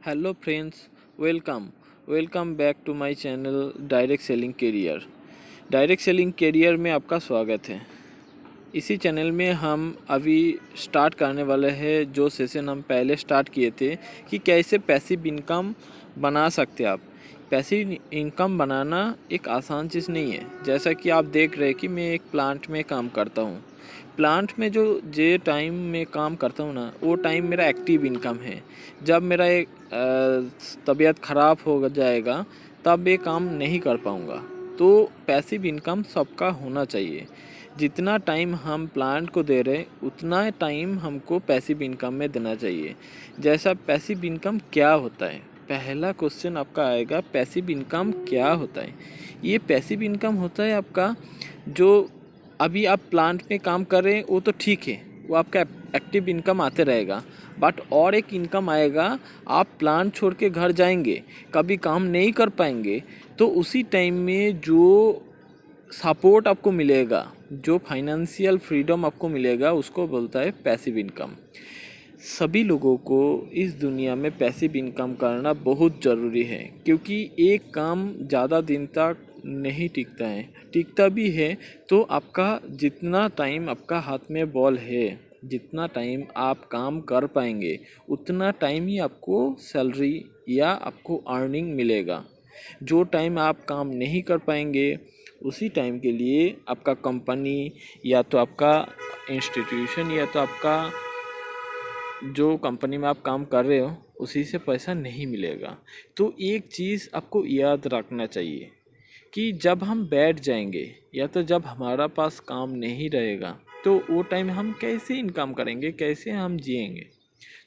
Hello friends, welcome back to my channel direct selling career. Direct selling career में आपका स्वागत है। इसी चैनल में हम अभी स्टार्ट करने वाले हैं जो सेशन हम पहले स्टार्ट किए थे कि कैसे पैसिव इनकम बना सकते हैं आप। पैसिव इनकम बनाना एक आसान चीज़ नहीं है। जैसा कि आप देख रहे हैं कि मैं एक प्लांट में काम करता हूँ। प्लांट में जे टाइम में काम करता हूँ ना, वो टाइम मेरा एक्टिव इनकम है। जब मेरा एक तबीयत ख़राब हो जाएगा तब ये काम नहीं कर पाऊँगा। तो पैसिव इनकम सबका होना चाहिए। जितना टाइम हम प्लांट को दे रहे उतना टाइम हमको पैसिव इनकम में देना चाहिए। जैसा पैसिव इनकम क्या होता है, पहला क्वेश्चन आपका आएगा, पैसिव इनकम क्या होता है। ये पैसिव इनकम होता है आपका जो अभी आप प्लांट में काम कर रहे हैं वो तो ठीक है, वो आपका एक्टिव इनकम आते रहेगा। बट और एक इनकम आएगा, आप प्लांट छोड़ के घर जाएंगे, कभी काम नहीं कर पाएंगे, तो उसी टाइम में जो सपोर्ट आपको मिलेगा, जो फाइनेंशियल फ्रीडम आपको मिलेगा, उसको बोलता है पैसिव इनकम। सभी लोगों को इस दुनिया में पैसिव इनकम करना बहुत ज़रूरी है, क्योंकि एक काम ज़्यादा दिन तक नहीं टिकता है। टिकता भी है तो आपका जितना टाइम आपका हाथ में बॉल है, जितना टाइम आप काम कर पाएंगे, उतना टाइम ही आपको सैलरी या आपको अर्निंग मिलेगा। जो टाइम आप काम नहीं कर पाएंगे, उसी टाइम के लिए आपका कंपनी या तो आपका इंस्टीट्यूशन या तो आपका जो कंपनी में आप काम कर रहे हो उसी से पैसा नहीं मिलेगा। तो एक चीज़ आपको याद रखना चाहिए कि जब हम बैठ जाएंगे या तो जब हमारा पास काम नहीं रहेगा, तो वो टाइम हम कैसे इनकम करेंगे, कैसे हम जिएंगे।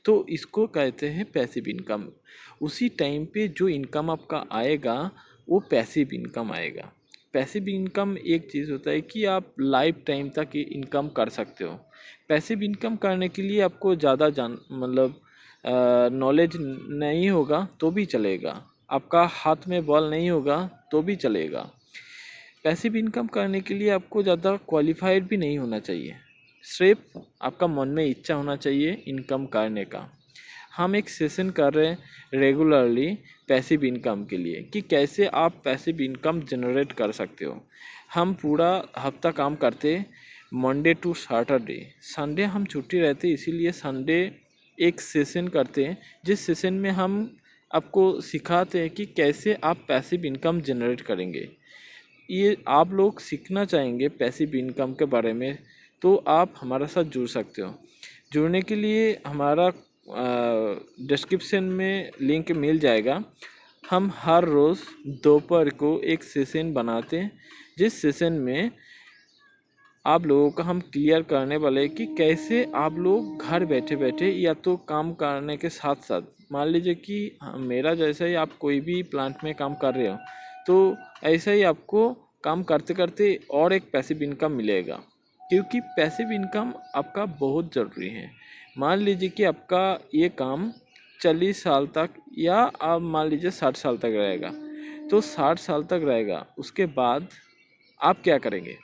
तो इसको कहते हैं पैसिव इनकम। उसी टाइम पे जो इनकम आपका आएगा वो पैसिव इनकम आएगा। पैसिव इनकम एक चीज़ होता है कि आप लाइफ टाइम तक ये इनकम कर सकते हो। पैसिव इनकम करने के लिए आपको ज़्यादा नॉलेज नहीं होगा तो भी चलेगा, आपका हाथ में बॉल नहीं होगा तो भी चलेगा। पैसिव इनकम करने के लिए आपको ज़्यादा क्वालिफाइड भी नहीं होना चाहिए, सिर्फ आपका मन में इच्छा होना चाहिए इनकम करने का। हम एक सेशन कर रहे हैं रेगुलरली पैसिव इनकम के लिए कि कैसे आप पैसिव इनकम जनरेट कर सकते हो। हम पूरा हफ्ता काम करते, मंडे टू सैटरडे। संडे हम छुट्टी रहते, इसीलिए संडे एक सेशन करते हैं जिस सेशन में हम आपको सिखाते हैं कि कैसे आप पैसिव इनकम जनरेट करेंगे। ये आप लोग सीखना चाहेंगे पैसिव इनकम के बारे में, तो आप हमारे साथ जुड़ सकते हो। जुड़ने के लिए हमारा डिस्क्रिप्शन में लिंक मिल जाएगा। हम हर रोज़ दोपहर को एक सेशन बनाते हैं जिस सेशन में आप लोगों का हम क्लियर करने वाले हैं कि कैसे आप लोग घर बैठे बैठे या तो काम करने के साथ साथ, मान लीजिए कि मेरा जैसा ही आप कोई भी प्लांट में काम कर रहे हो, तो ऐसा ही आपको काम करते करते और एक पैसिव इनकम मिलेगा। क्योंकि पैसिव इनकम आपका बहुत ज़रूरी है। मान लीजिए कि आपका ये काम 40 साल तक या आप मान लीजिए 60 साल तक रहेगा, तो 60 साल तक रहेगा, उसके बाद आप क्या करेंगे?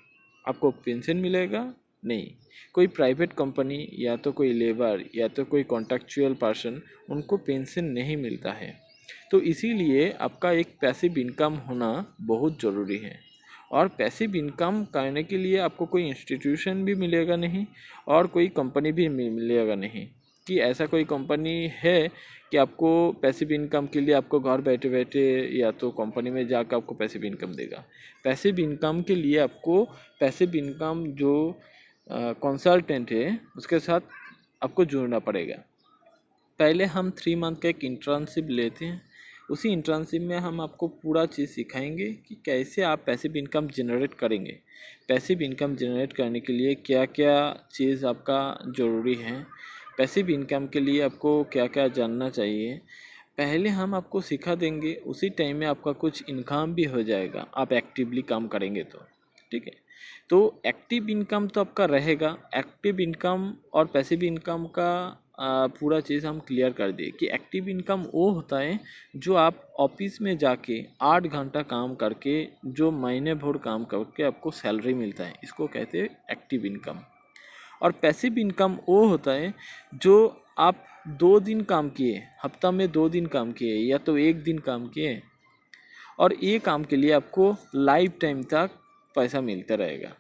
आपको पेंशन मिलेगा? नहीं। कोई प्राइवेट कंपनी या तो कोई लेबर या तो कोई कॉन्ट्रैक्चुअल पर्सन, उनको पेंशन नहीं मिलता है। तो इसीलिए आपका एक पैसिव इनकम होना बहुत ज़रूरी है। और पैसिव इनकम करने के लिए आपको कोई इंस्टीट्यूशन भी मिलेगा नहीं और कोई कंपनी भी मिलेगा नहीं कि ऐसा कोई कंपनी है कि आपको पैसिव इनकम के लिए आपको घर बैठे बैठे या तो कंपनी में जाकर आपको पैसिव इनकम देगा। पैसिव इनकम के लिए आपको पैसिव इनकम जो कंसल्टेंट है उसके साथ आपको जुड़ना पड़ेगा। पहले हम 3 मंथ का एक इंटर्नशिप लेते हैं। उसी इंटर्नशिप में हम आपको पूरा चीज़ सिखाएंगे कि कैसे आप पैसिव इनकम जनरेट करेंगे। पैसिव इनकम जनरेट करने के लिए क्या क्या चीज़ आपका ज़रूरी है, पैसिव इनकम के लिए आपको क्या क्या जानना चाहिए, पहले हम आपको सिखा देंगे। उसी टाइम में आपका कुछ इनकम भी हो जाएगा, आप एक्टिवली काम करेंगे तो। ठीक है, तो एक्टिव इनकम तो आपका रहेगा। एक्टिव इनकम और पैसिव इनकम का पूरा चीज़ हम क्लियर कर दिए कि एक्टिव इनकम वो होता है जो आप ऑफिस में जाके 8 घंटा काम करके जो महीने भर काम करके आपको सैलरी मिलता है, इसको कहते हैं एक्टिव इनकम। और पैसिव इनकम वो होता है जो आप 2 दिन काम किए, हफ्ता में 2 दिन काम किए या तो 1 दिन काम किए, और ये काम के लिए आपको लाइफ टाइम तक पैसा मिलता रहेगा,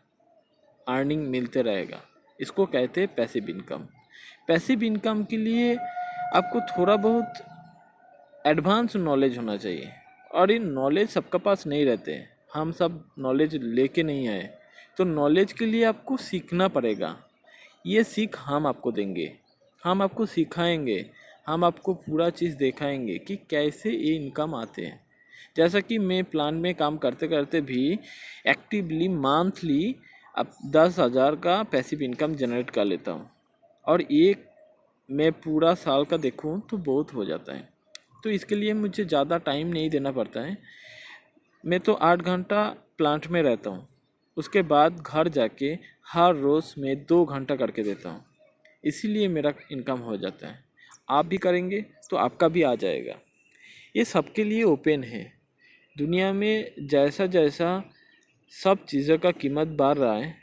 अर्निंग मिलते रहेगा। इसको कहते हैं पैसिव इनकम। पैसिव इनकम के लिए आपको थोड़ा बहुत एडवांस नॉलेज होना चाहिए, और ये नॉलेज सबके पास नहीं रहते हैं, हम सब नॉलेज लेके नहीं आए। तो नॉलेज के लिए आपको सीखना पड़ेगा। ये सीख हम आपको देंगे, हम आपको सिखाएंगे, हम आपको पूरा चीज़ दिखाएंगे कि कैसे ये इनकम आते हैं। जैसा कि मैं प्लान में काम करते करते भी एक्टिवली मंथली अब 10,000 का पैसिव इनकम जनरेट कर लेता हूँ, और ये मैं पूरा साल का देखूँ तो बहुत हो जाता है। तो इसके लिए मुझे ज़्यादा टाइम नहीं देना पड़ता है। मैं तो 8 घंटा प्लांट में रहता हूँ, उसके बाद घर जाके हर रोज़ मैं 2 घंटा करके देता हूँ, इसीलिए मेरा इनकम हो जाता है। आप भी करेंगे तो आपका भी आ जाएगा। ये सबके लिए ओपन है। दुनिया में जैसा जैसा सब चीज़ों का कीमत बढ़ रहा है,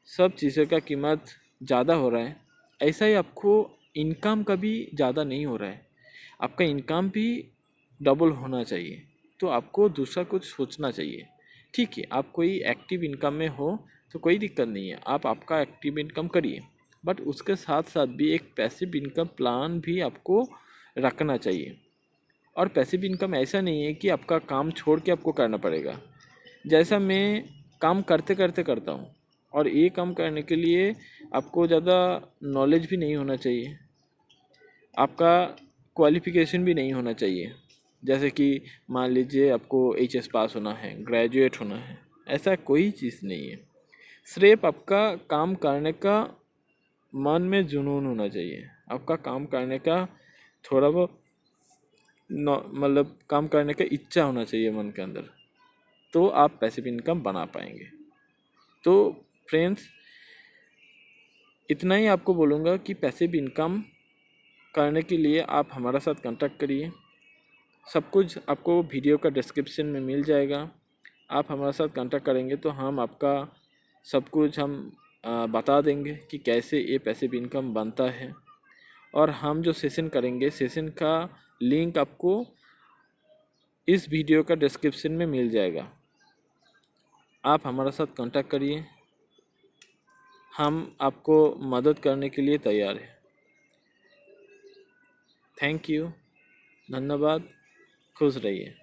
सब चीज़ों का कीमत ज़्यादा हो रहा है, ऐसा ही आपको इनकम का भी ज़्यादा नहीं हो रहा है। आपका इनकम भी डबल होना चाहिए, तो आपको दूसरा कुछ सोचना चाहिए। ठीक है, आप कोई एक्टिव इनकम में हो तो कोई दिक्कत नहीं है, आप आपका एक्टिव इनकम करिए, बट उसके साथ साथ भी एक पैसिव इनकम प्लान भी आपको रखना चाहिए। और पैसिव इनकम ऐसा नहीं है कि आपका काम छोड़ के आपको करना पड़ेगा। जैसा मैं काम करते करते करता हूँ, और ये काम करने के लिए आपको ज़्यादा नॉलेज भी नहीं होना चाहिए, आपका क्वालिफ़िकेशन भी नहीं होना चाहिए। जैसे कि मान लीजिए आपको एचएस पास होना है, ग्रेजुएट होना है, ऐसा कोई चीज़ नहीं है। सिर्फ आपका काम करने का मन में जुनून होना चाहिए, आपका काम करने का थोड़ा बहुत मतलब काम करने का इच्छा होना चाहिए मन के अंदर, तो आप पैसिव इनकम बना पाएंगे। तो फ्रेंड्स, इतना ही आपको बोलूँगा कि पैसिव इनकम करने के लिए आप हमारा साथ कांटेक्ट करिए। सब कुछ आपको वीडियो का डिस्क्रिप्शन में मिल जाएगा। आप हमारे साथ कांटेक्ट करेंगे तो हम आपका सब कुछ हम बता देंगे कि कैसे ये पैसिव इनकम बनता है। और हम जो सेशन करेंगे, सेशन का लिंक आपको इस वीडियो का डिस्क्रिप्शन में मिल जाएगा। आप हमारे साथ कांटेक्ट करिए, हम आपको मदद करने के लिए तैयार हैं। थैंक यू, धन्यवाद, खुश रहिए।